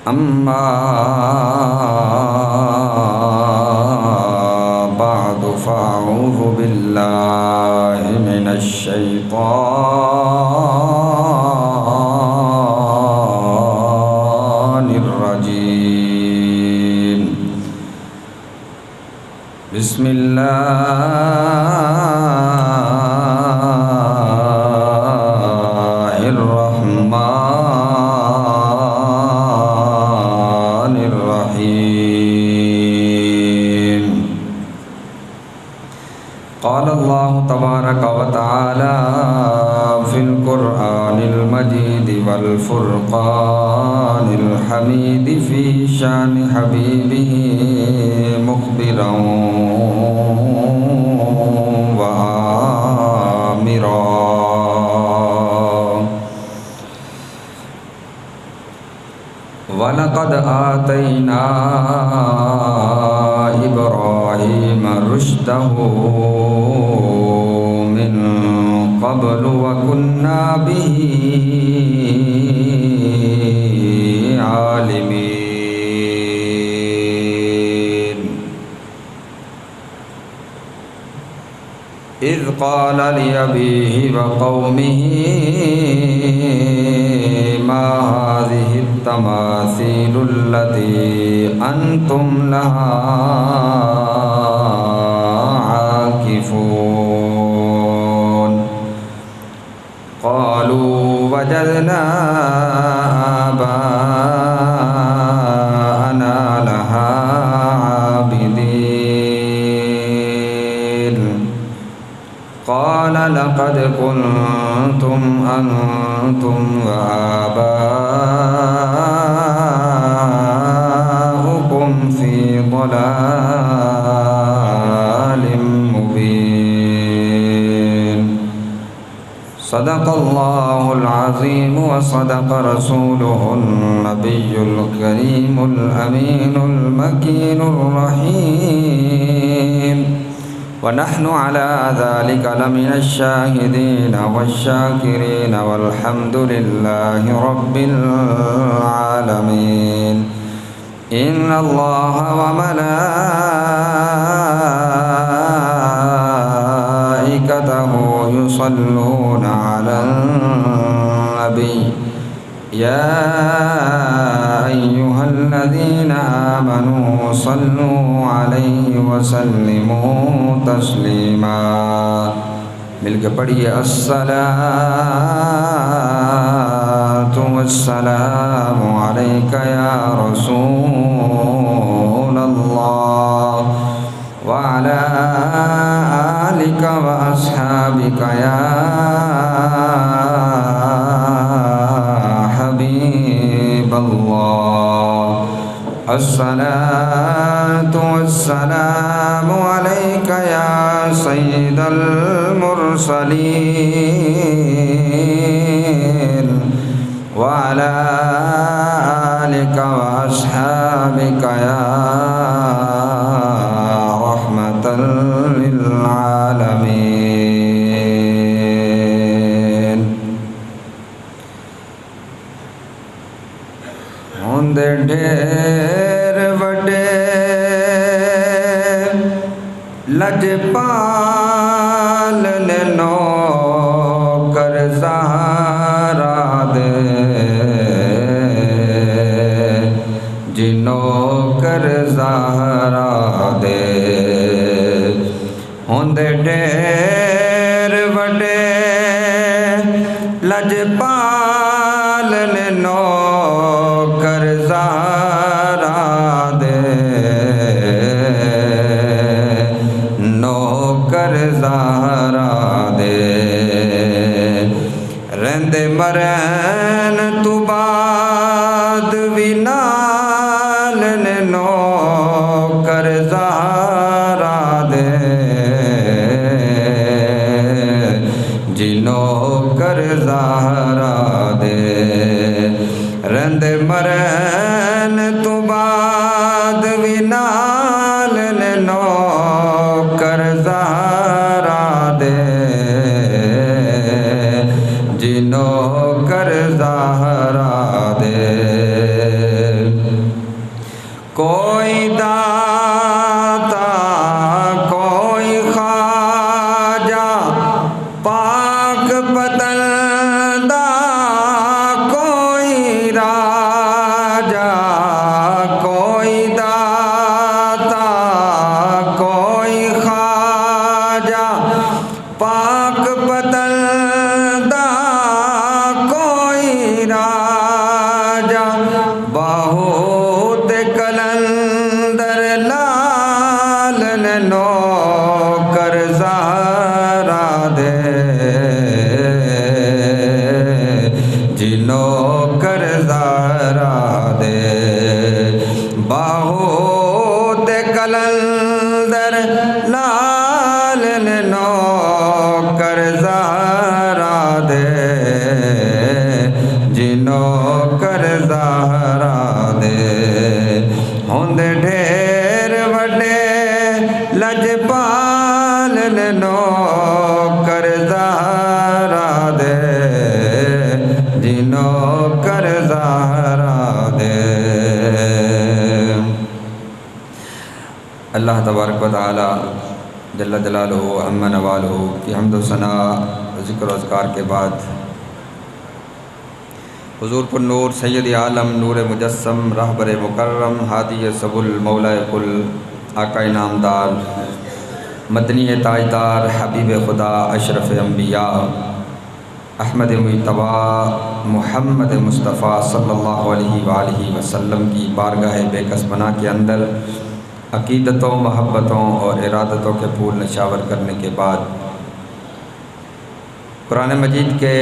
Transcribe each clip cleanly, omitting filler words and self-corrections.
أما بعد فأعوذ بالله من الشيطان الرجيم. بسم الله الرحمن الرحيم. قال الله تبارك وتعالى في القرآن المجيد والفرقان الحميد في شان حبيبه مخبرا وآمرا. وَلَقَدْ آتَيْنَا إِبْرَاهِيمَ رُشْدَهُ مِنْ قَبْلُ وَكُنَّا بِهِ عَالِمِينَ. إِذْ قَالَ لِأَبِيهِ وَقَوْمِهِ مَا هَذِهِ التَّمَاثِيلُ الَّتِي أَنْتُمْ لَهَا عَاكِفُونَ. قَالُوا وَجَدْنَا آبَاءَنَا لَهَا عَابِدِينَ. قَالَ لَقَدْ كُنْتُمْ أَنْتُمْ وَآبَاؤُكُمْ فِي ضَلَالٍ مُبِينٍ. صدق الله العظيم وصدق رسوله النبي الكريم الأمين المكين الرحيم. ونحن على ذلك لمن الشاهدين والشاكرين والحمد لله رب العالمين. إن الله وملائكته يصلون على النبي يا أيها الذين آمنوا صلوا عليه وسلموا تسلیما. مل کے پڑھیے الصلاۃ والسلام علیک یا رسول اللہ وعلی آلک واصحابک یا حبیب اللہ. الصلاة والسلام عليك يا سيد المرسلين وعلى آلك وأصحابك يا رحمة للعالمين. ڈھیر وڈے لجپال نے نوکر زہرا دے جی نوکر زہرا دے. ہوندے ڈھیر وڈے لجپال نے نوکر زہرا دے نوکر زہرا دے. رہندے مرن تو بعد وی نال نے نوکر زہرا دے جی نوکر زہرا دے. رہندے مرن تو بعد وی نال نے نوکر زہرا دے جی نوکر زہرا دے. کر زہرا دے باہو تے کلندر لال نو کر زہرا دے جنو کر زہرا دے ہوند ڈھیر وڈے لجپال نو کر زہرا دے جنو کر زہرا دے۔ اللہ تبارک و تعالی جل جلالہ عم نوالہ کی حمد و ثناء ذکر و اذکار کے بعد حضور پر نور سید عالم نور مجسم رہبر مکرم ہادی سبل مولا کل آقا نامدار مدنی تاجدار حبیب خدا اشرف انبیاء احمد مجتبیٰ محمد مصطفیٰ صلی اللہ علیہ وآلہ وسلم کی بارگاہ بے کس پناہ کے اندر عقیدتوں محبتوں اور ارادتوں کے پھول نشاور کرنے کے بعد قرآن مجید کے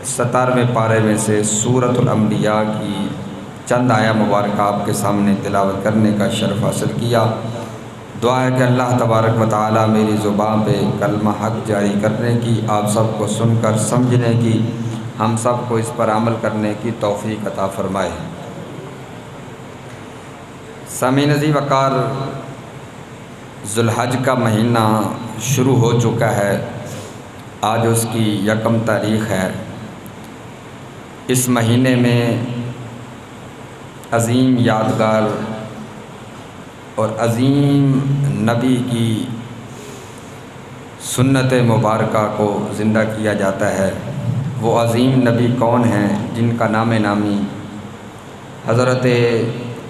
17ویں پارے میں سے سورۃ الانبیاء کی چند آیہ مبارکہ آپ کے سامنے تلاوت کرنے کا شرف حاصل کیا۔ دعا ہے کہ اللہ تبارک و تعالی میری زبان پہ کلمہ حق جاری کرنے کی، آپ سب کو سن کر سمجھنے کی، ہم سب کو اس پر عمل کرنے کی توفیق عطا فرمائے۔ سامعین عزیز وقار، ذوالحج کا مہینہ شروع ہو چکا ہے، آج اس کی 1 تاریخ ہے۔ اس مہینے میں عظیم یادگار اور عظیم نبی کی سنت مبارکہ کو زندہ کیا جاتا ہے۔ وہ عظیم نبی کون ہیں جن کا نام نامی حضرت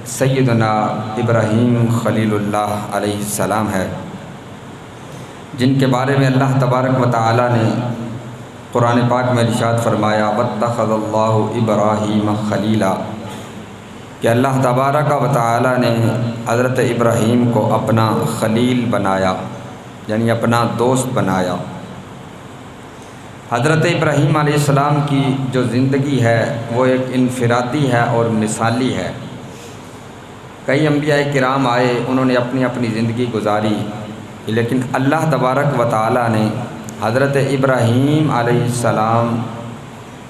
سیدنا ابراہیم خلیل اللہ علیہ السلام ہے، جن کے بارے میں اللہ تبارک و تعالی نے قرآن پاک میں ارشاد فرمایا واتخذ اللہ ابراہیم خلیلا، کہ اللہ تبارک و تعالی نے حضرت ابراہیم کو اپنا خلیل بنایا، یعنی اپنا دوست بنایا۔ حضرت ابراہیم علیہ السلام کی جو زندگی ہے وہ ایک انفرادی ہے اور مثالی ہے۔ کئی انبیاء کرام آئے، انہوں نے اپنی اپنی زندگی گزاری، لیکن اللہ تبارک و تعالی نے حضرت ابراہیم علیہ السلام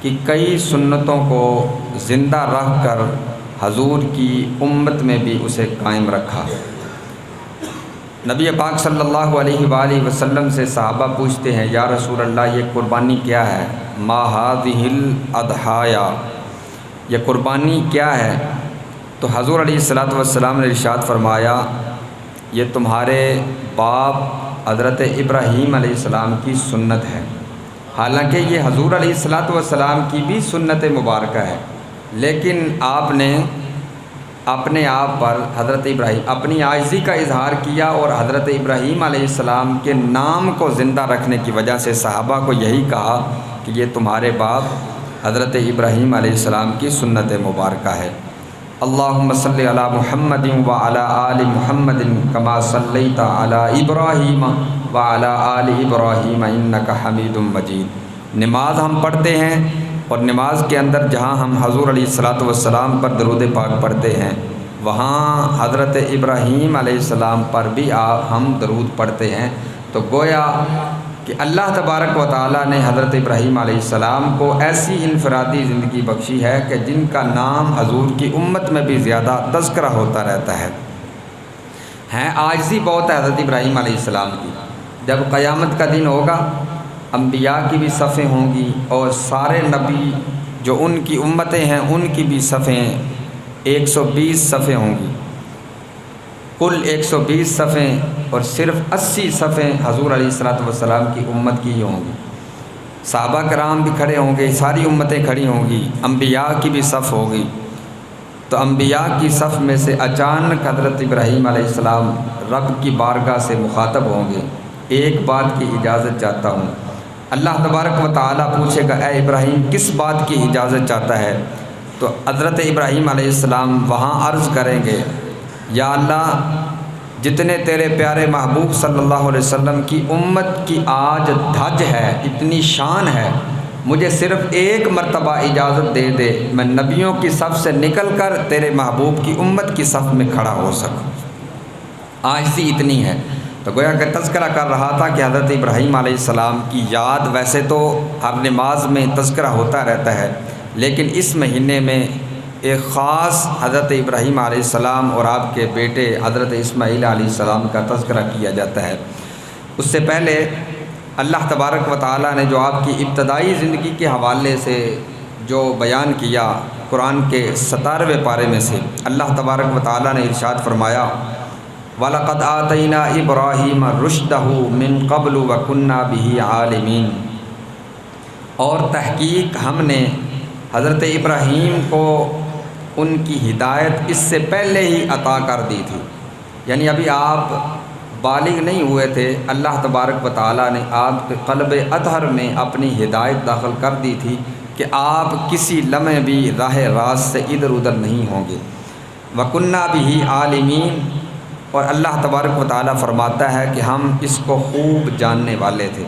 کی کئی سنتوں کو زندہ رکھ کر حضور کی امت میں بھی اسے قائم رکھا۔ نبی پاک صلی اللہ علیہ وآلہ وسلم سے صحابہ پوچھتے ہیں یا رسول اللہ یہ قربانی کیا ہے؟ ما هذه الاضحایا، یہ قربانی کیا ہے؟ تو حضور علیہ السلام نے ارشاد فرمایا یہ تمہارے باپ حضرت ابراہیم علیہ السلام کی سنت ہے۔ حالانکہ یہ حضور علیہ السلام کی بھی سنت مبارکہ ہے، لیکن آپ نے اپنے آپ پر حضرت ابراہیم اپنی عاجزی کا اظہار کیا اور حضرت ابراہیم علیہ السلام کے نام کو زندہ رکھنے کی وجہ سے صحابہ کو یہی کہا کہ یہ تمہارے باپ حضرت ابراہیم علیہ السلام کی سنت مبارکہ ہے۔ اللہم صلی علی محمد وعلی آل محمد کما صلیت علی ابراہیم وعلی آل ابراہیم انک حمید مجید۔ نماز ہم پڑھتے ہیں اور نماز کے اندر جہاں ہم حضور علیہ السلام پر درود پاک پڑھتے ہیں وہاں حضرت ابراہیم علیہ السلام پر بھی ہم درود پڑھتے ہیں۔ تو گویا کہ اللہ تبارک و تعالیٰ نے حضرت ابراہیم علیہ السلام کو ایسی انفرادی زندگی بخشی ہے کہ جن کا نام حضور کی امت میں بھی زیادہ تذکرہ ہوتا رہتا ہے۔ عاجزی بہت ہے حضرت ابراہیم علیہ السلام کی۔ جب قیامت کا دن ہوگا انبیاء کی بھی صفیں ہوں گی اور سارے نبی جو ان کی امتیں ہیں ان کی بھی صفیں 120 صفیں ہوں گی، کل 120 صفیں، اور صرف 80 صفیں حضور علیہ السلام کی امت کی ہی ہوں گی۔ صحابہ کرام بھی کھڑے ہوں گے، ساری امتیں کھڑی ہوں گی، انبیاء کی بھی صف ہوگی۔ تو انبیاء کی صف میں سے اچانک حضرت ابراہیم علیہ السلام رب کی بارگاہ سے مخاطب ہوں گے، ایک بات کی اجازت چاہتا ہوں۔ اللہ تبارک و تعالیٰ پوچھے گا اے ابراہیم کس بات کی اجازت چاہتا ہے؟ تو حضرت ابراہیم علیہ السلام وہاں عرض کریں گے یا اللہ جتنے تیرے پیارے محبوب صلی اللہ علیہ وسلم کی امت کی آج دھج ہے، اتنی شان ہے مجھے صرف ایک مرتبہ اجازت دے دے، میں نبیوں کی صف سے نکل کر تیرے محبوب کی امت کی صف میں کھڑا ہو سکوں۔ آجزی اتنی ہے۔ تو گویا کہ تذکرہ کر رہا تھا کہ حضرت ابراہیم علیہ السلام کی یاد ویسے تو ہر نماز میں تذکرہ ہوتا رہتا ہے، لیکن اس مہینے میں ایک خاص حضرت ابراہیم علیہ السلام اور آپ کے بیٹے حضرت اسماعیل علیہ السلام کا تذکرہ کیا جاتا ہے۔ اس سے پہلے اللہ تبارک و تعالیٰ نے جو آپ کی ابتدائی زندگی کے حوالے سے جو بیان کیا قرآن کے 17ویں پارے میں سے، اللہ تبارک و تعالیٰ نے ارشاد فرمایا وَلَقَدْ آتَيْنَا إِبْرَاهِيمَ رُشْدَهُ مِن قَبْلُ وَكُنَّا بِهِ عَالِمِينَ، اور تحقیق ہم نے حضرت ابراہیم کو ان کی ہدایت اس سے پہلے ہی عطا کر دی تھی، یعنی ابھی آپ بالغ نہیں ہوئے تھے، اللہ تبارک و تعالیٰ نے آپ کے قلب اطہر میں اپنی ہدایت داخل کر دی تھی کہ آپ کسی لمحے بھی راہ راست سے ادھر ادھر نہیں ہوں گے۔ وَكُنَّا بِهِ عَالِمِينَ، اور اللہ تبارک و تعالیٰ فرماتا ہے کہ ہم اس کو خوب جاننے والے تھے۔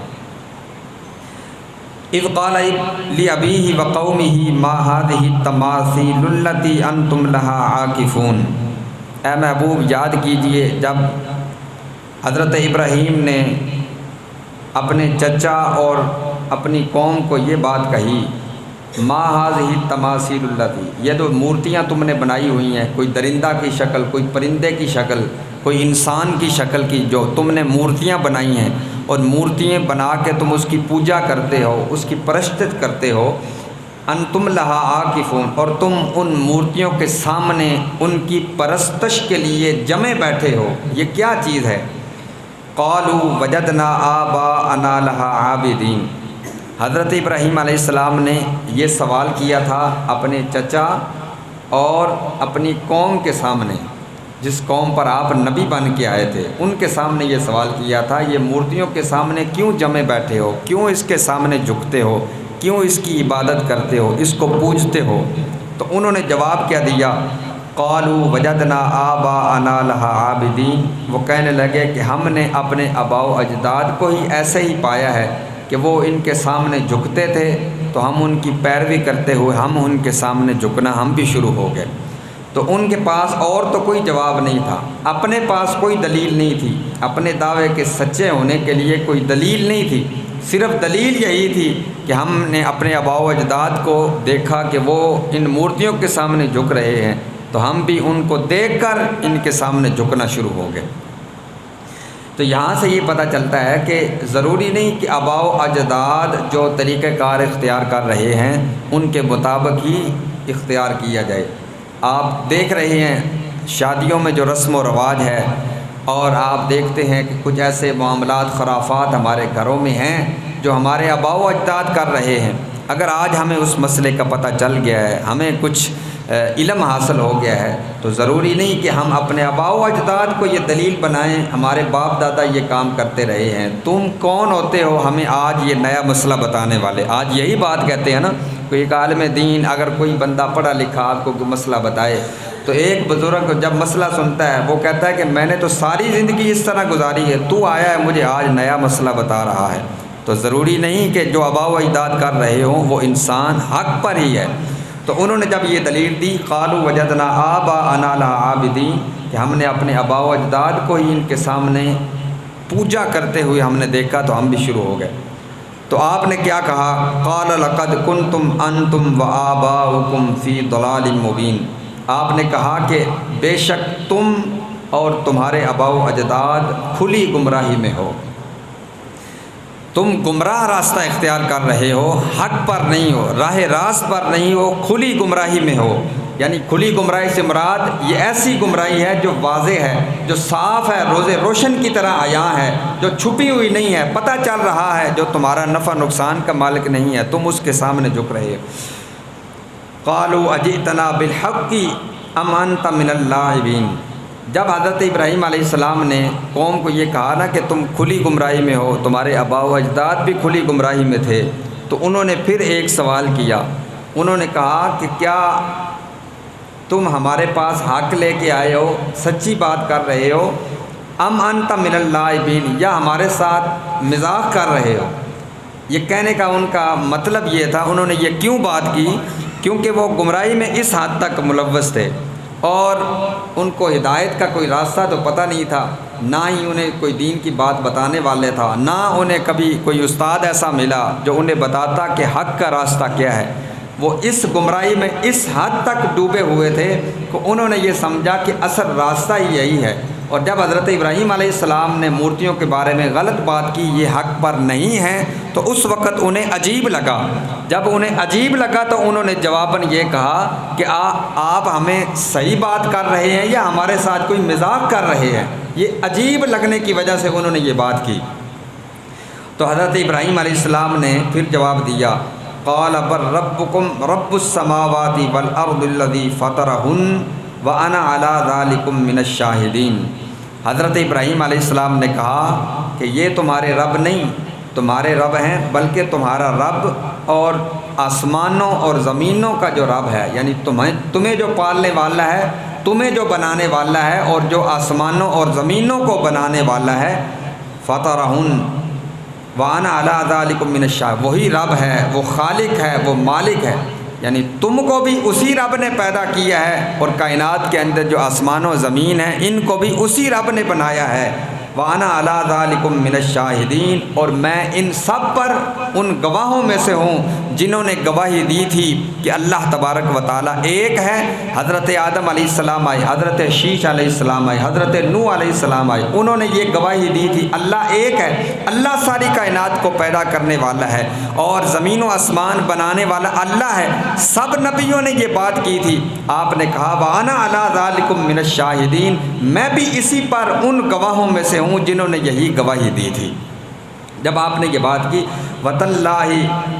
اذ قال لأبیہ وقومہ ما ہذہ التماثیل التی انتم لہا عاکفون، اے محبوب یاد کیجئے جب حضرت ابراہیم نے اپنے چچا اور اپنی قوم کو یہ بات کہی، ما ہذہ التماثیل التی، یہ جو مورتیاں تم نے بنائی ہوئی ہیں، کوئی درندہ کی شکل، کوئی پرندے کی شکل، کوئی انسان کی شکل کی جو تم نے مورتیاں بنائی ہیں، اور مورتیاں بنا کے تم اس کی پوجا کرتے ہو، اس کی پرستش کرتے ہو، انتم لہا عاکفون، اور تم ان مورتیوں کے سامنے ان کی پرستش کے لیے جمے بیٹھے ہو، یہ کیا چیز ہے؟ قالوا وجدنا آباءنا لہا عابدین، حضرت ابراہیم علیہ السلام نے یہ سوال کیا تھا اپنے چچا اور اپنی قوم کے سامنے، جس قوم پر آپ نبی بن کے آئے تھے ان کے سامنے یہ سوال کیا تھا، یہ مورتیوں کے سامنے کیوں جمے بیٹھے ہو، کیوں اس کے سامنے جھکتے ہو، کیوں اس کی عبادت کرتے ہو، اس کو پوجتے ہو؟ تو انہوں نے جواب کیا دیا، قالوا وجدنا آباءنا لہا عابدین، وہ کہنے لگے کہ ہم نے اپنے آباء و اجداد کو ہی ایسے ہی پایا ہے کہ وہ ان کے سامنے جھکتے تھے، تو ہم ان کی پیروی کرتے ہوئے ہم ان کے سامنے جھکنا ہم بھی شروع ہو گئے۔ تو ان کے پاس اور تو کوئی جواب نہیں تھا، اپنے پاس کوئی دلیل نہیں تھی، اپنے دعوے کے سچے ہونے کے لیے کوئی دلیل نہیں تھی، صرف دلیل یہی تھی کہ ہم نے اپنے آباء و اجداد کو دیکھا کہ وہ ان مورتیوں کے سامنے جھک رہے ہیں، تو ہم بھی ان کو دیکھ کر ان کے سامنے جھکنا شروع ہو گئے۔ تو یہاں سے یہ پتہ چلتا ہے کہ ضروری نہیں کہ آباء و اجداد جو طریقہ کار اختیار کر رہے ہیں ان کے مطابق ہی اختیار کیا جائے۔ آپ دیکھ رہے ہیں شادیوں میں جو رسم و رواج ہے، اور آپ دیکھتے ہیں کہ کچھ ایسے معاملات خرافات ہمارے گھروں میں ہیں جو ہمارے آباء و اجداد کر رہے ہیں۔ اگر آج ہمیں اس مسئلے کا پتہ چل گیا ہے، ہمیں کچھ علم حاصل ہو گیا ہے، تو ضروری نہیں کہ ہم اپنے آباء و اجداد کو یہ دلیل بنائیں ہمارے باپ دادا یہ کام کرتے رہے ہیں، تم کون ہوتے ہو ہمیں آج یہ نیا مسئلہ بتانے والے؟ آج یہی بات کہتے ہیں نا، کوئی ایک عالم دین اگر کوئی بندہ پڑھا لکھا آپ کو مسئلہ بتائے، تو ایک بزرگ جب مسئلہ سنتا ہے وہ کہتا ہے کہ میں نے تو ساری زندگی اس طرح گزاری ہے، تو آیا ہے مجھے آج نیا مسئلہ بتا رہا ہے۔ تو ضروری نہیں کہ جو آباء و اجداد کر رہے ہوں وہ انسان حق پر ہی ہے۔ تو انہوں نے جب یہ دلیل دی، قالوا وجدنا آباءنا لہا عابدین، کہ ہم نے اپنے آباء و اجداد کو ہی ان کے سامنے پوجا کرتے ہوئے ہم نے دیکھا، تو ہم بھی شروع ہو گئے۔ تو آپ نے کیا کہا؟ قال لقد کنتم انتم وآباؤکم فی ضلال مبین، آپ نے کہا کہ بے شک تم اور تمہارے آباء و اجداد کھلی گمراہی میں ہو، تم گمراہ راستہ اختیار کر رہے ہو، حق پر نہیں ہو، راہ راست پر نہیں ہو، کھلی گمراہی میں ہو۔ یعنی کھلی گمراہی سے مراد یہ ایسی گمراہی ہے جو واضح ہے، جو صاف ہے، روز روشن کی طرح عیاں ہے، جو چھپی ہوئی نہیں ہے، پتہ چل رہا ہے، جو تمہارا نفع نقصان کا مالک نہیں ہے، تم اس کے سامنے جھک رہے ہو۔ قالوا اجئتنا بالحق ام انت من اللاعبین، جب حضرت ابراہیم علیہ السلام نے قوم کو یہ کہا نا کہ تم کھلی گمراہی میں ہو، تمہارے آباء و اجداد بھی کھلی گمراہی میں تھے، تو انہوں نے پھر ایک سوال کیا، انہوں نے کہا کہ کیا تم ہمارے پاس حق لے کے آئے ہو، سچی بات کر رہے ہو، ام انت من اللاعبین، یا ہمارے ساتھ مزاح کر رہے ہو؟ یہ کہنے کا ان کا مطلب یہ تھا، انہوں نے یہ کیوں بات کی؟ کیونکہ وہ گمراہی میں اس حد تک ملوث تھے اور ان کو ہدایت کا کوئی راستہ تو پتہ نہیں تھا، نہ ہی انہیں کوئی دین کی بات بتانے والے تھا، نہ انہیں کبھی کوئی استاد ایسا ملا جو انہیں بتاتا کہ حق کا راستہ کیا ہے۔ وہ اس گمراہی میں اس حد تک ڈوبے ہوئے تھے کہ انہوں نے یہ سمجھا کہ اصل راستہ ہی یہی ہے۔ اور جب حضرت ابراہیم علیہ السلام نے مورتیوں کے بارے میں غلط بات کی، یہ حق پر نہیں ہے، تو اس وقت انہیں عجیب لگا۔ جب انہیں عجیب لگا تو انہوں نے جواباً یہ کہا کہ آپ ہمیں صحیح بات کر رہے ہیں یا ہمارے ساتھ کوئی مذاق کر رہے ہیں؟ یہ عجیب لگنے کی وجہ سے انہوں نے یہ بات کی۔ تو حضرت ابراہیم علیہ السلام نے پھر جواب دیا، قال بل ربکم رب السماوات والارض الذی فطرہن وانا علی ذالکم من الشاہدین۔ حضرت ابراہیم علیہ السلام نے کہا کہ یہ تمہارے رب نہیں، تمہارے رب ہیں، بلکہ تمہارا رب اور آسمانوں اور زمینوں کا جو رب ہے، یعنی تمہیں جو پالنے والا ہے، تمہیں جو بنانے والا ہے، اور جو آسمانوں اور زمینوں کو بنانے والا ہے، فطرہن وانا علی ذالکم من الشاہدین، وہی رب ہے، وہ خالق ہے، وہ مالک ہے، یعنی تم کو بھی اسی رب نے پیدا کیا ہے، اور کائنات کے اندر جو آسمان و زمین ہیں ان کو بھی اسی رب نے بنایا ہے۔ وَأَنَا عَلَىٰ ذَلِكُم مِّنَ الشَّاهِدِينَ، اور میں ان سب پر ان گواہوں میں سے ہوں جنہوں نے گواہی دی تھی کہ اللہ تبارک و تعالیٰ ایک ہے۔ حضرت آدم علیہ السلام آئے، حضرت شیش علیہ السلام آئے، حضرت نوح علیہ السلام آئے، انہوں نے یہ گواہی دی تھی اللہ ایک ہے، اللہ ساری کائنات کو پیدا کرنے والا ہے اور زمین و آسمان بنانے والا اللہ ہے۔ سب نبیوں نے یہ بات کی تھی۔ آپ نے کہا وَأَنَا عَلَىٰ ذَلِكُم مِّنَ الشَّاهِدِينَ، میں بھی اسی پر ان گواہوں میں سے ہوں جنہوں نے یہی گواہی دی تھی۔ جب آپ نے یہ بات کی وَتَاللَّهِ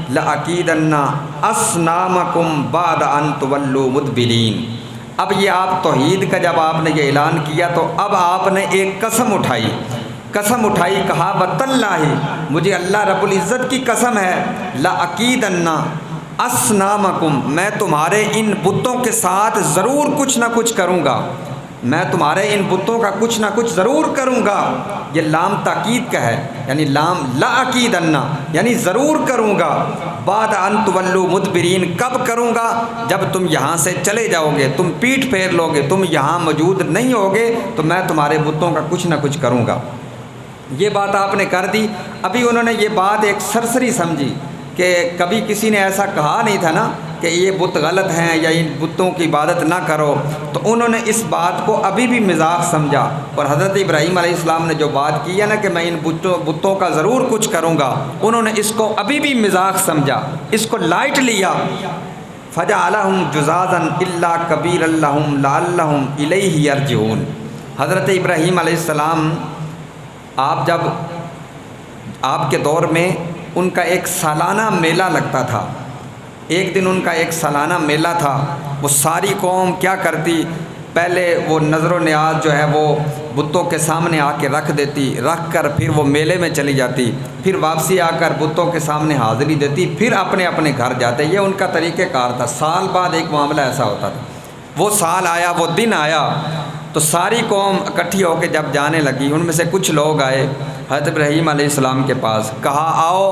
لَأَكِيدَنَّ أَصْنَامَكُمْ بَعْدَ أَن تُوَلُّوا مُدْبِرِينَ، اب یہ آپ توحید کا جب آپ نے یہ اعلان کیا تو اب آپ نے ایک قسم اٹھائی، کہا وَتَاللَّهِ، مجھے اللہ رب العزت کی قسم ہے، لَأَكِيدَنَّ أَصْنَامَكُمْ، میں تمہارے ان بتوں کے ساتھ ضرور کچھ نہ کچھ کروں گا، میں تمہارے ان بتوں کا کچھ نہ کچھ ضرور کروں گا۔ یہ لام تاکید کا ہے، یعنی لام لَأَكِيدَنَّ، یعنی ضرور کروں گا۔ بعد ان تولوا مدبرین، کب کروں گا؟ جب تم یہاں سے چلے جاؤ گے، تم پیٹھ پھیر لو گے، تم یہاں موجود نہیں ہوگے تو میں تمہارے بتوں کا کچھ نہ کچھ کروں گا۔ یہ بات آپ نے کر دی۔ ابھی انہوں نے یہ بات ایک سرسری سمجھی کہ کبھی کسی نے ایسا کہا نہیں تھا نا کہ یہ بت غلط ہیں یا ان بتوں کی عبادت نہ کرو، تو انہوں نے اس بات کو ابھی بھی مذاق سمجھا۔ اور حضرت ابراہیم علیہ السلام نے جو بات کی ہے نا کہ میں ان بتوں کا ضرور کچھ کروں گا، انہوں نے اس کو ابھی بھی مذاق سمجھا، اس کو لائٹ لیا۔ فَجَعَلَهُمْ جُذَاذًا إِلَّا كَبِيرًا لَهُمْ لَعَلَّهُمْ إِلَيْهِ يَرْجِعُونَ۔ حضرت ابراہیم علیہ السلام آپ کے دور میں ان کا ایک سالانہ میلہ لگتا تھا۔ ایک دن ان کا ایک سالانہ میلہ تھا۔ وہ ساری قوم کیا کرتی، پہلے وہ نظر و نیاز جو ہے وہ بتوں کے سامنے آ کے رکھ دیتی، رکھ کر پھر وہ میلے میں چلی جاتی، پھر واپسی آ کر بتوں کے سامنے حاضری دیتی، پھر اپنے اپنے گھر جاتے۔ یہ ان کا طریقہ کار تھا۔ سال بعد ایک معاملہ ایسا ہوتا تھا۔ وہ سال آیا، وہ دن آیا تو ساری قوم اکٹھی ہو کے جب جانے لگی، ان میں سے کچھ لوگ آئے حضرت ابراہیم علیہ السلام کے پاس، کہا آؤ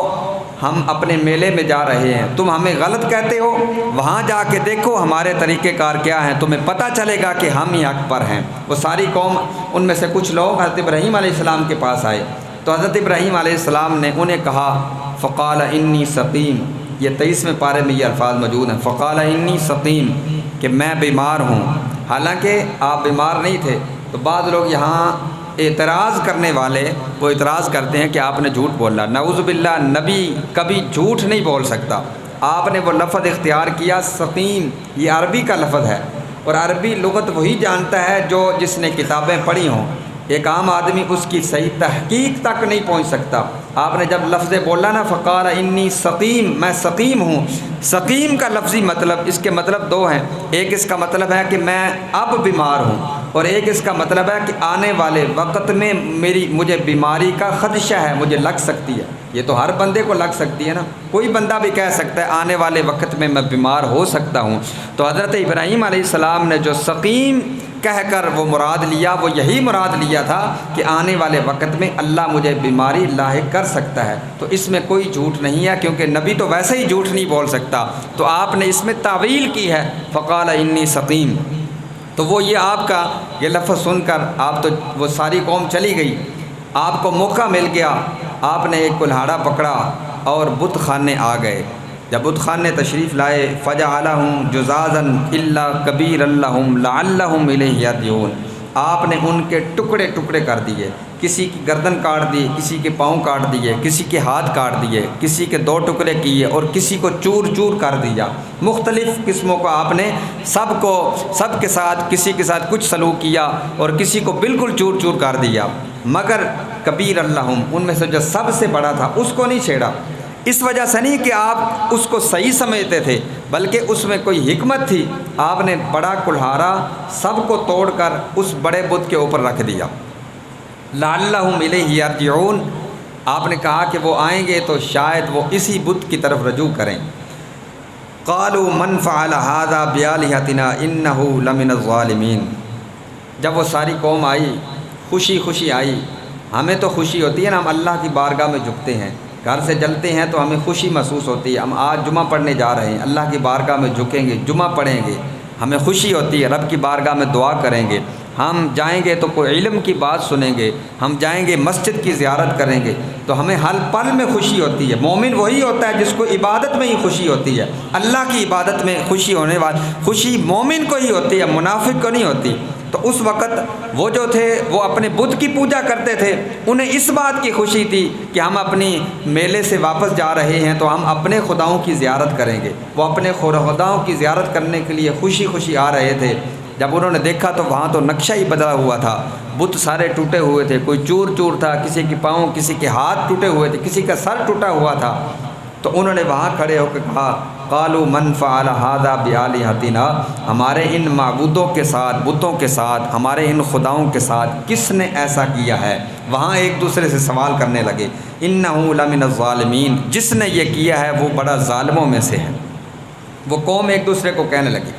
ہم اپنے میلے میں جا رہے ہیں، تم ہمیں غلط کہتے ہو، وہاں جا کے دیکھو ہمارے طریقہ کار کیا ہیں، تمہیں پتہ چلے گا کہ ہم ہی حق پر ہیں۔ وہ ساری قوم، ان میں سے کچھ لوگ حضرت ابراہیم علیہ السلام کے پاس آئے تو حضرت ابراہیم علیہ السلام نے انہیں کہا فقال انی سقیم، یہ 23ویں پارے میں یہ الفاظ موجود ہیں، فقال انی سقیم، کہ میں بیمار ہوں۔ حالانکہ آپ بیمار نہیں تھے۔ تو بعض لوگ یہاں اعتراض کرنے والے وہ اعتراض کرتے ہیں کہ آپ نے جھوٹ بولا۔ نعوذ باللہ، نبی کبھی جھوٹ نہیں بول سکتا۔ آپ نے وہ لفظ اختیار کیا سقیم، یہ عربی کا لفظ ہے، اور عربی لغت وہی جانتا ہے جس نے کتابیں پڑھی ہوں۔ ایک عام آدمی اس کی صحیح تحقیق تک نہیں پہنچ سکتا۔ آپ نے جب لفظ بولا نا فقال انی سقیم، میں سقیم ہوں، سقیم کا لفظی مطلب، اس کے مطلب دو ہیں۔ ایک اس کا مطلب ہے کہ میں اب بیمار ہوں، اور ایک اس کا مطلب ہے کہ آنے والے وقت میں مجھے بیماری کا خدشہ ہے، مجھے لگ سکتی ہے۔ یہ تو ہر بندے کو لگ سکتی ہے نا، کوئی بندہ بھی کہہ سکتا ہے آنے والے وقت میں بیمار ہو سکتا ہوں۔ تو حضرت ابراہیم علیہ السلام نے جو سقیم کہہ کر وہ مراد لیا، وہ یہی مراد لیا تھا کہ آنے والے وقت میں اللہ مجھے بیماری لاحق کر سکتا ہے۔ تو اس میں کوئی جھوٹ نہیں ہے، کیونکہ نبی تو ویسے ہی جھوٹ نہیں بول سکتا، تو آپ نے اس میں تعویل کی ہے، فقال انی سقیم۔ تو وہ یہ آپ کا یہ لفظ سن کر آپ تو وہ ساری قوم چلی گئی، آپ کو موقع مل گیا، آپ نے ایک کلہاڑا پکڑا اور بت خانے آ گئے۔ جب بت خانے تشریف لائے، فجعلہم جزازا الا کبیر لہم لعلہم الیہ یرجعون، آپ نے ان کے ٹکڑے ٹکڑے کر دیے، کسی کی گردن کاٹ دی، کسی کے پاؤں کاٹ دیے، کسی کے ہاتھ کاٹ دیے، کسی کے 2 ٹکڑے کیے اور کسی کو چور چور کر دیا۔ مختلف قسموں کو آپ نے سب کے ساتھ کسی کے ساتھ کچھ سلوک کیا اور کسی کو بالکل چور چور کر دیا، مگر کبیر اللہم، ان میں سے جو سب سے بڑا تھا اس کو نہیں چھیڑا۔ اس وجہ سے نہیں کہ آپ اس کو صحیح سمجھتے تھے، بلکہ اس میں کوئی حکمت تھی، آپ نے بڑا کلہاڑا سب کو توڑ کر اس بڑے بت کے اوپر رکھ دیا۔ لعلہم الیہ یرجعون، آپ نے کہا کہ وہ آئیں گے تو شاید وہ اسی بت کی طرف رجوع کریں۔ قالوا من فعل هذا بآلہتنا انہ لمن الظالمین، جب وہ ساری قوم آئی، خوشی خوشی آئی، ہمیں تو خوشی ہوتی ہے نا، ہم اللہ کی بارگاہ میں جھکتے ہیں، گھر سے جلتے ہیں تو ہمیں خوشی محسوس ہوتی ہے، ہم آج جمعہ پڑھنے جا رہے ہیں، اللہ کی بارگاہ میں جھکیں گے، جمعہ پڑھیں گے، ہمیں خوشی ہوتی ہے، رب کی بارگاہ میں دعا کریں گے، ہم جائیں گے تو کوئی علم کی بات سنیں گے، ہم جائیں گے مسجد کی زیارت کریں گے، تو ہمیں ہر پل میں خوشی ہوتی ہے۔ مومن وہی ہوتا ہے جس کو عبادت میں ہی خوشی ہوتی ہے، اللہ کی عبادت میں خوشی ہونے والی خوشی مومن کو ہی ہوتی ہے، منافق کو نہیں ہوتی۔ تو اس وقت وہ جو تھے وہ اپنے بت کی پوجا کرتے تھے، انہیں اس بات کی خوشی تھی کہ ہم اپنی میلے سے واپس جا رہے ہیں تو ہم اپنے خداؤں کی زیارت کریں گے، وہ اپنے خداؤں کی زیارت کرنے کے لیے خوشی خوشی آ رہے تھے۔ جب انہوں نے دیکھا تو وہاں تو نقشہ ہی بدلا ہوا تھا، بت سارے ٹوٹے ہوئے تھے، کوئی چور چور تھا، کسی کے پاؤں، کسی کے ہاتھ ٹوٹے ہوئے تھے، کسی کا سر ٹوٹا ہوا تھا۔ تو انہوں نے وہاں کھڑے ہو کے کہا قالوا من فعل هذا بآلہتنا، ہمارے ان معبودوں کے ساتھ، بتوں کے ساتھ، ہمارے ان خداؤں کے ساتھ کس نے ایسا کیا ہے؟ وہاں ایک دوسرے سے سوال کرنے لگے، انہ لمن الظالمین، جس نے یہ کیا ہے وہ بڑا ظالموں میں سے ہے۔ وہ قوم ایک دوسرے کو کہنے لگی۔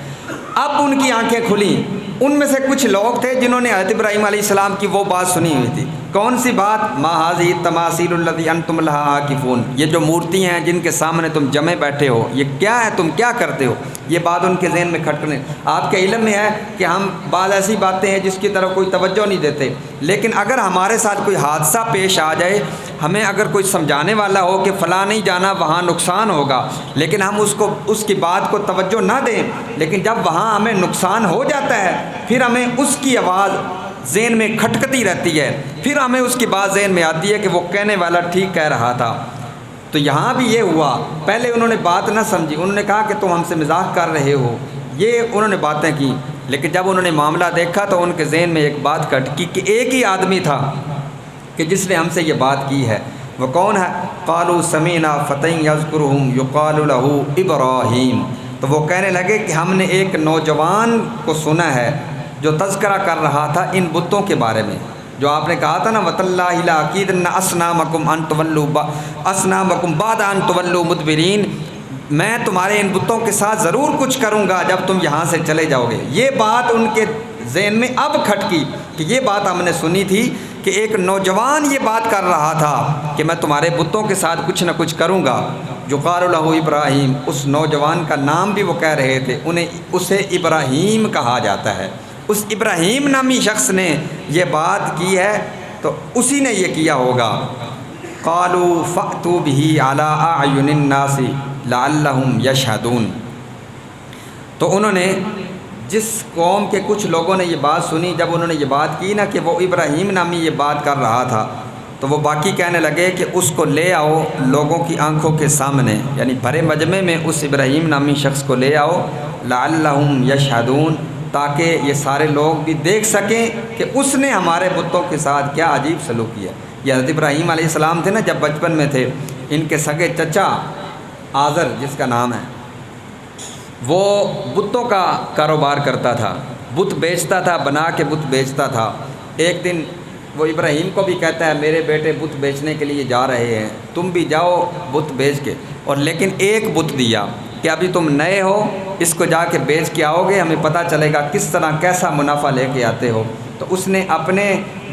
اب ان کی آنکھیں کھلیں، ان میں سے کچھ لوگ تھے جنہوں نے حضرت ابراہیم علیہ السلام کی وہ بات سنی ہوئی تھی۔ کون سی بات؟ ما ھذہ التماثیل التی انتم لھا عاکفون، یہ جو مورتی ہیں جن کے سامنے تم جمے بیٹھے ہو، یہ کیا ہے، تم کیا کرتے ہو؟ یہ بات ان کے ذہن میں کھٹکنے، آپ کے علم میں ہے کہ ہم بعض ایسی باتیں ہیں جس کی طرف کوئی توجہ نہیں دیتے، لیکن اگر ہمارے ساتھ کوئی حادثہ پیش آ جائے، ہمیں اگر کوئی سمجھانے والا ہو کہ فلاں نہیں جانا وہاں نقصان ہوگا، لیکن ہم اس کی بات کو توجہ نہ دیں، لیکن جب وہاں ہمیں نقصان ہو جاتا ہے پھر ہمیں اس کی آواز ذہن میں کھٹکتی رہتی ہے، پھر ہمیں اس کی بات ذہن میں آتی ہے کہ وہ کہنے والا ٹھیک کہہ رہا تھا۔ تو یہاں بھی یہ ہوا، پہلے انہوں نے بات نہ سمجھی، انہوں نے کہا کہ تم ہم سے مذاق کر رہے ہو، یہ انہوں نے باتیں کی، لیکن جب انہوں نے معاملہ دیکھا تو ان کے ذہن میں ایک بات کھٹکی کہ ایک ہی آدمی تھا کہ جس نے ہم سے یہ بات کی ہے، وہ کون ہے؟ قالوا سمعنا فتى یذکرہم یقال لہ ابراہیم، تو وہ کہنے لگے کہ ہم نے ایک نوجوان کو سنا ہے جو تذکرہ کر رہا تھا ان بتوں کے بارے میں، جو آپ نے کہا تھا نا وَتَاللَّهِ لَأَكِيدَنَّ أَصْنَامَكُمْ بَعْدَ أَن تُوَلُّوا مُدْبِرِينَ، میں تمہارے ان بتوں کے ساتھ ضرور کچھ کروں گا جب تم یہاں سے چلے جاؤ گے۔ یہ بات ان کے ذہن میں اب کھٹکی کہ یہ بات ہم نے سنی تھی کہ ایک نوجوان یہ بات کر رہا تھا کہ میں تمہارے بتوں کے ساتھ کچھ نہ کچھ کروں گا، جو قال لہ ابراہیم، اس نوجوان کا نام بھی وہ کہہ رہے تھے، اسے ابراہیم کہا جاتا ہے۔ اس ابراہیم نامی شخص نے یہ بات کی ہے تو اسی نے یہ کیا ہوگا۔ قالوا فأتوا بہ علی اعین الناس لعلہم یشہدون، تو انہوں نے جس قوم کے کچھ لوگوں نے یہ بات سنی، جب انہوں نے یہ بات کی نا کہ وہ ابراہیم نامی یہ بات کر رہا تھا، تو وہ باقی کہنے لگے کہ اس کو لے آؤ لوگوں کی آنکھوں کے سامنے، یعنی بھرے مجمع میں اس ابراہیم نامی شخص کو لے آؤ، لعلہم یشہدون، تاکہ یہ سارے لوگ بھی دیکھ سکیں کہ اس نے ہمارے بتوں کے ساتھ کیا عجیب سلوک کیا۔ یہ حضرت ابراہیم علیہ السلام تھے نا، جب بچپن میں تھے، ان کے سگے چچا آزر جس کا نام ہے، وہ بتوں کا کاروبار کرتا تھا، بت بیچتا تھا، بنا کے بت بیچتا تھا۔ ایک دن وہ ابراہیم کو بھی کہتا ہے میرے بیٹے بت بیچنے کے لیے جا رہے ہیں، تم بھی جاؤ بت بیچ کے، اور لیکن ایک بت دیا، کہ ابھی تم نئے ہو، اس کو جا کے بیچ کے آؤ گے، ہمیں پتہ چلے گا کس طرح کیسا منافع لے کے آتے ہو۔ تو اس نے اپنے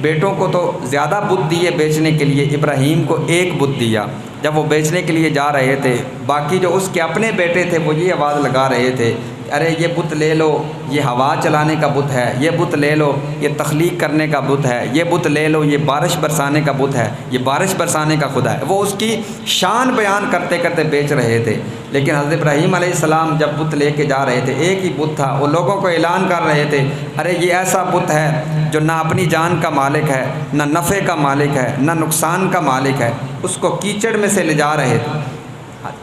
بیٹوں کو تو زیادہ بت دیے بیچنے کے لیے، ابراہیم کو ایک بت دیا۔ جب وہ بیچنے کے لیے جا رہے تھے، باقی جو اس کے اپنے بیٹے تھے وہ یہ آواز لگا رہے تھے، ارے یہ بت لے لو، یہ ہوا چلانے کا بت ہے، یہ بت لے لو، یہ تخلیق کرنے کا بت ہے، یہ بت لے لو، یہ بارش برسانے کا بت ہے، یہ بارش برسانے کا خدا ہے۔ وہ اس کی شان بیان کرتے کرتے بیچ رہے تھے۔ لیکن حضرت ابراہیم علیہ السلام جب بت لے کے جا رہے تھے، ایک ہی بت تھا، وہ لوگوں کو اعلان کر رہے تھے، ارے یہ ایسا بت ہے جو نہ اپنی جان کا مالک ہے، نہ نفع کا مالک ہے، نہ نقصان کا مالک ہے۔ اس کو کیچڑ میں سے لے جا رہے تھے،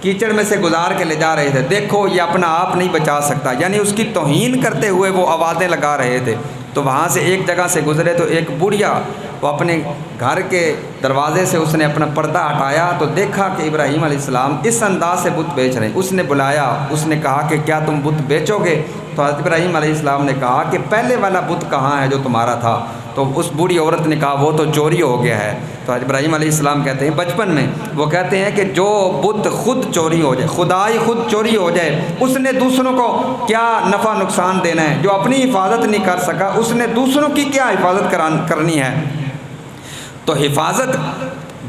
کیچڑ میں سے گزار کے لے جا رہے تھے، دیکھو یہ اپنا آپ نہیں بچا سکتا، یعنی اس کی توہین کرتے ہوئے وہ آوازیں لگا رہے تھے۔ تو وہاں سے ایک جگہ سے گزرے تو ایک بڑھیا وہ اپنے گھر کے دروازے سے اس نے اپنا پردہ ہٹایا تو دیکھا کہ ابراہیم علیہ السلام اس انداز سے بت بیچ رہے ہیں۔ اس نے بلایا، اس نے کہا کہ کیا تم بت بیچو گے؟ تو حضرت ابراہیم علیہ السلام نے کہا کہ پہلے والا بت کہاں ہے جو تمہارا تھا؟ تو اس بوڑھی عورت نے کہا وہ تو چوری ہو گیا ہے۔ تو حضرت ابراہیم علیہ السلام کہتے ہیں بچپن میں وہ کہتے ہیں کہ جو بت خود چوری ہو جائے، خدا ہی خود چوری ہو جائے، اس نے دوسروں کو کیا نفع نقصان دینا ہے؟ جو اپنی حفاظت نہیں کر سکا اس نے دوسروں کی کیا حفاظت کرنی ہے؟ تو حفاظت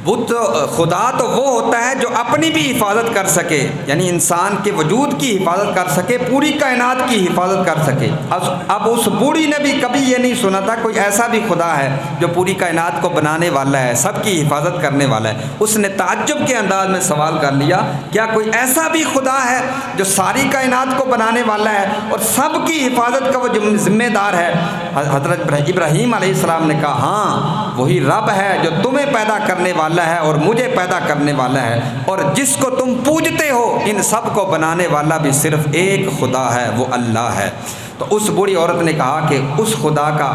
بت خدا تو وہ ہوتا ہے جو اپنی بھی حفاظت کر سکے، یعنی انسان کے وجود کی حفاظت کر سکے، پوری کائنات کی حفاظت کر سکے۔ اب اس بوڑھی نے بھی کبھی یہ نہیں سنا تھا کوئی ایسا بھی خدا ہے جو پوری کائنات کو بنانے والا ہے، سب کی حفاظت کرنے والا ہے۔ اس نے تعجب کے انداز میں سوال کر لیا، کیا کوئی ایسا بھی خدا ہے جو ساری کائنات کو بنانے والا ہے اور سب کی حفاظت کا وہ ذمہ دار ہے؟ حضرت ابراہیم علیہ السلام نے کہا ہاں، وہی رب ہے جو تمہیں پیدا کرنے والا ہے اور مجھے پیدا کرنے والا ہے، اور جس کو تم پوجتے ہو ان سب کو بنانے والا بھی صرف ایک خدا ہے، وہ اللہ ہے۔ تو اس بوڑھی عورت نے کہا کہ اس خدا کا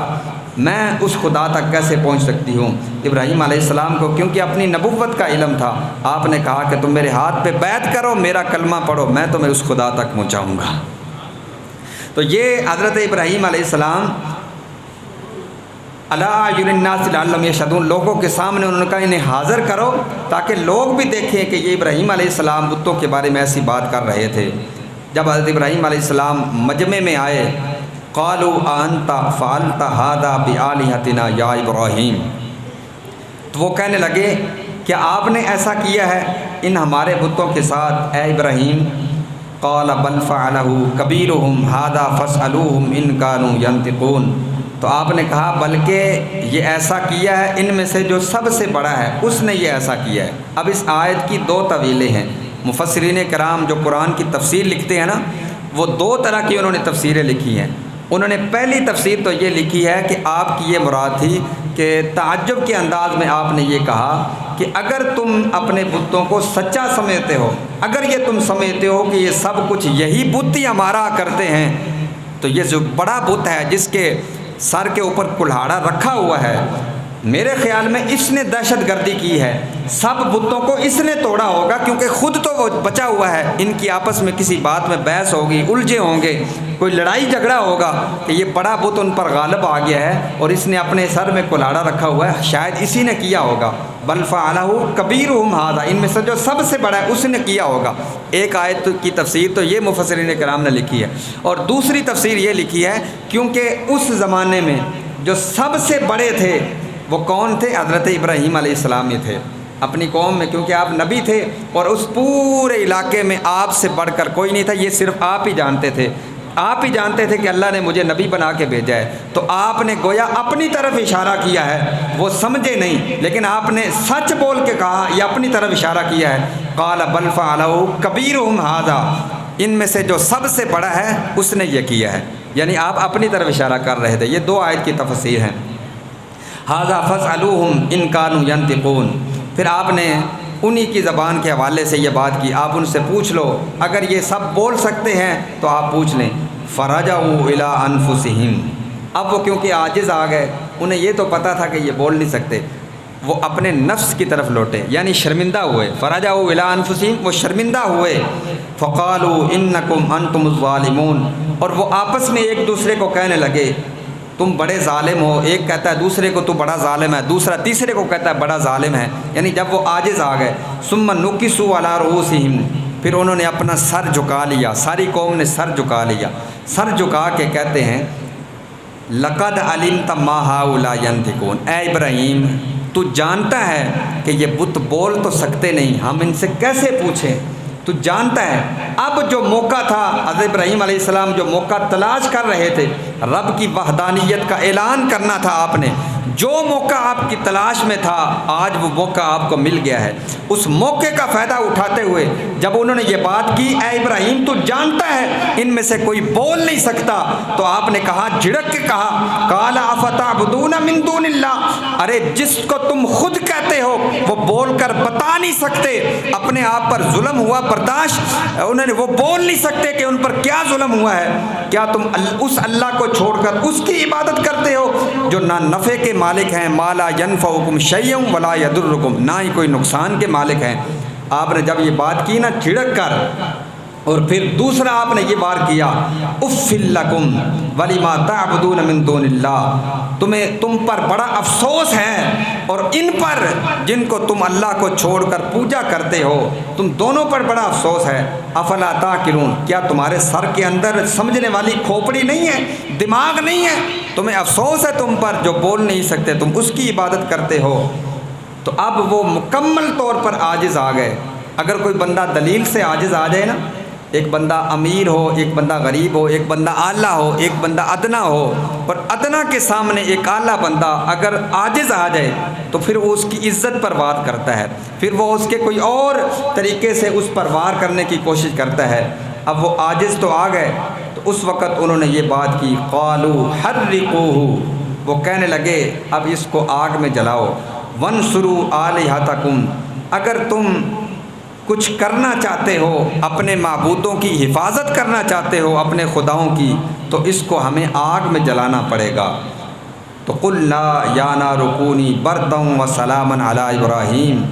میں اس خدا تک کیسے پہنچ سکتی ہوں؟ ابراہیم علیہ السلام کو کیونکہ اپنی نبوت کا علم تھا، آپ نے کہا کہ تم میرے ہاتھ پہ بیعت کرو، میرا کلمہ پڑھو، میں تمہیں اس خدا تک پہنچاؤں گا۔ تو یہ حضرت ابراہیم علیہ السلام اعلی الناس لعلہم یشہدون، لوگوں کے سامنے انہوں نے کہا انہیں حاضر کرو تاکہ لوگ بھی دیکھیں کہ یہ ابراہیم علیہ السلام بتوں کے بارے میں ایسی بات کر رہے تھے۔ جب حضرت ابراہیم علیہ السلام مجمع میں آئے، قالوا انت فعلت هذا بآلہتنا یا ابراہیم، تو وہ کہنے لگے کہ آپ نے ایسا کیا ہے ان ہمارے بتوں کے ساتھ اے ابراہیم؟ قال بل فعلہ کبیرہم ھذا فاسألوہم ان کانوا ینطقون، تو آپ نے کہا بلکہ یہ ایسا کیا ہے ان میں سے جو سب سے بڑا ہے، اس نے یہ ایسا کیا ہے۔ اب اس آیت کی دو طویلیں ہیں۔ مفسرین کرام جو قرآن کی تفسیر لکھتے ہیں نا، وہ دو طرح کی انہوں نے تفسیریں لکھی ہیں۔ انہوں نے پہلی تفسیر تو یہ لکھی ہے کہ آپ کی یہ مراد تھی کہ تعجب کے انداز میں آپ نے یہ کہا کہ اگر تم اپنے بتوں کو سچا سمجھتے ہو، اگر یہ تم سمجھتے ہو کہ یہ سب کچھ یہی بت ہی ہمارا کرتے ہیں، تو یہ جو بڑا بت ہے جس کے سر کے اوپر کلہاڑا رکھا ہوا ہے، میرے خیال میں اس نے دہشت گردی کی ہے، سب بتوں کو اس نے توڑا ہوگا، کیونکہ خود تو وہ بچا ہوا ہے، ان کی آپس میں کسی بات میں بحث ہوگی، الجھے ہوں گے، کوئی لڑائی جھگڑا ہوگا کہ یہ بڑا بت ان پر غالب آ گیا ہے اور اس نے اپنے سر میں کلہاڑا رکھا ہوا ہے، شاید اسی نے کیا ہوگا۔ بل فعلہ کبیرہم ھذا، ان میں سے جو سب سے بڑا ہے اس نے کیا ہوگا۔ ایک آیت کی تفسیر تو یہ مفسرین کرام نے لکھی ہے، اور دوسری تفسیر یہ لکھی ہے کیونکہ اس زمانے میں جو سب سے بڑے تھے وہ کون تھے؟ حضرت ابراہیم علیہ السلام ہی تھے اپنی قوم میں، کیونکہ آپ نبی تھے اور اس پورے علاقے میں آپ سے بڑھ کر کوئی نہیں تھا، یہ صرف آپ ہی جانتے تھے، آپ ہی جانتے تھے کہ اللہ نے مجھے نبی بنا کے بھیجا ہے۔ تو آپ نے گویا اپنی طرف اشارہ کیا ہے، وہ سمجھے نہیں لیکن آپ نے سچ بول کے کہا، یہ اپنی طرف اشارہ کیا ہے۔ قال بل فعلہ کبیرہم ھذا، ان میں سے جو سب سے بڑا ہے اس نے یہ کیا ہے، یعنی آپ اپنی طرف اشارہ کر رہے تھے۔ یہ دو آیت کی تفسیر ہیں۔ ھذا فاسألوہم ان کانوا ینطقون، پھر آپ نے انہی کی زبان کے حوالے سے یہ بات کی، آپ ان سے پوچھ لو اگر یہ سب بول سکتے ہیں تو آپ پوچھ لیں۔ فرجعوا الی انفسہم، اب وہ کیونکہ عاجز آ گئے، انہیں یہ تو پتہ تھا کہ یہ بول نہیں سکتے، وہ اپنے نفس کی طرف لوٹے، یعنی شرمندہ ہوئے۔ فرجعوا الی انفسہم، وہ شرمندہ ہوئے۔ فقالوا انکم انتم الظالمون، اور وہ آپس میں ایک دوسرے کو کہنے لگے تم بڑے ظالم ہو، ایک کہتا ہے دوسرے کو تو بڑا ظالم ہے، دوسرا تیسرے کو کہتا ہے بڑا ظالم ہے، یعنی جب وہ عاجز آ گئے۔ ثم نکسوا علی رؤوسہم، پھر انہوں نے اپنا سر جھکا لیا، ساری قوم نے سر جھکا لیا، سر جھکا کے کہتے ہیں لقد علمت ما هؤلاء ينطقون، اے ابراہیم تو جانتا ہے کہ یہ بت بول تو سکتے نہیں، ہم ان سے کیسے پوچھیں، تو جانتا ہے۔ اب جو موقع تھا حضرت ابراہیم علیہ السلام جو موقع تلاش کر رہے تھے، رب کی وحدانیت کا اعلان کرنا تھا آپ نے، جو موقع آپ کی تلاش میں تھا آج وہ موقع آپ کو مل گیا ہے۔ اس موقع کا فائدہ اٹھاتے ہوئے جب انہوں نے یہ بات کی، اے ابراہیم تو جانتا ہے ان میں سے کوئی بول نہیں سکتا، تو آپ نے کہا، جھڑک کے کہا، قال افتعبدون من دون اللہ، ارے جس کو تم خود کہتے ہو وہ بول کر بتا نہیں سکتے، اپنے آپ پر ظلم ہوا برداشت، انہوں نے وہ بول نہیں سکتے کہ ان پر کیا ظلم ہوا ہے، کیا تم اس اللہ کو چھوڑ کر اس کی عبادت کرتے ہو جو نہ نفع کے مالک ہیں، ما لا ينفعکم شیئا ولا یضرکم، نہ ہی کوئی نقصان کے مالک ہیں۔ آپ نے جب یہ بات کی نا جھڑک کر، اور پھر دوسرا آپ نے یہ وار کیا، اف لکم ولما تعبدون من دون اللہ، تم پر بڑا افسوس ہے اور ان پر جن کو تم اللہ کو چھوڑ کر پوجا کرتے ہو، تم دونوں پر بڑا افسوس ہے۔ افلا تاقلون، کیا تمہارے سر کے اندر سمجھنے والی کھوپڑی نہیں ہے، دماغ نہیں ہے، تمہیں افسوس ہے تم پر جو بول نہیں سکتے، تم اس کی عبادت کرتے ہو۔ تو اب وہ مکمل طور پر عاجز آ گئے۔ اگر کوئی بندہ دلیل سے عاجز آ جائے نا، ایک بندہ امیر ہو، ایک بندہ غریب ہو، ایک بندہ اعلیٰ ہو، ایک بندہ ادنا ہو، اور ادنا کے سامنے ایک اعلیٰ بندہ اگر عاجز آ جائے تو پھر وہ اس کی عزت پر وار کرتا ہے، پھر وہ اس کے کوئی اور طریقے سے اس پر وار کرنے کی کوشش کرتا ہے۔ اب وہ عاجز تو آ گئے، تو اس وقت انہوں نے یہ بات کی، قالوا حرقوہ، وہ کہنے لگے اب اس کو آگ میں جلاؤ، وانصروا آلہتکم، اگر تم کچھ کرنا چاہتے ہو، اپنے معبودوں کی حفاظت کرنا چاہتے ہو، اپنے خداؤں کی، تو اس کو ہمیں آگ میں جلانا پڑے گا۔ تو قلنا یا نار کونی بردا وسلاما علی ابراہیم،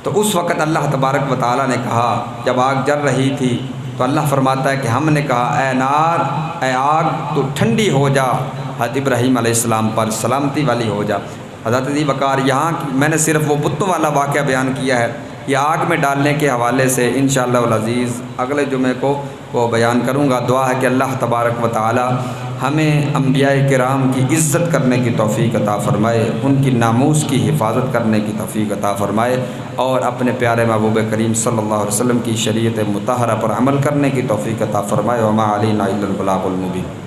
تو اس وقت اللہ تبارک و تعالیٰ نے کہا، جب آگ جل رہی تھی تو اللہ فرماتا ہے کہ ہم نے کہا، اے نار، اے آگ تو ٹھنڈی ہو جا، حضرت ابراہیم علیہ السلام پر سلامتی والی ہو جا۔ حضرت ذی وقار، یہاں میں نے صرف وہ بتوں والا واقعہ بیان کیا ہے، یہ آگ میں ڈالنے کے حوالے سے انشاءاللہ العزیز اگلے جمعے کو وہ بیان کروں گا۔ دعا ہے کہ اللہ تبارک و تعالی ہمیں انبیاء کرام کی عزت کرنے کی توفیق عطا فرمائے، ان کی ناموس کی حفاظت کرنے کی توفیق عطا فرمائے، اور اپنے پیارے محبوب کریم صلی اللہ علیہ وسلم کی شریعت مطہرہ پر عمل کرنے کی توفیق عطا فرمائے۔ وما علینا الا البلاغ المبین۔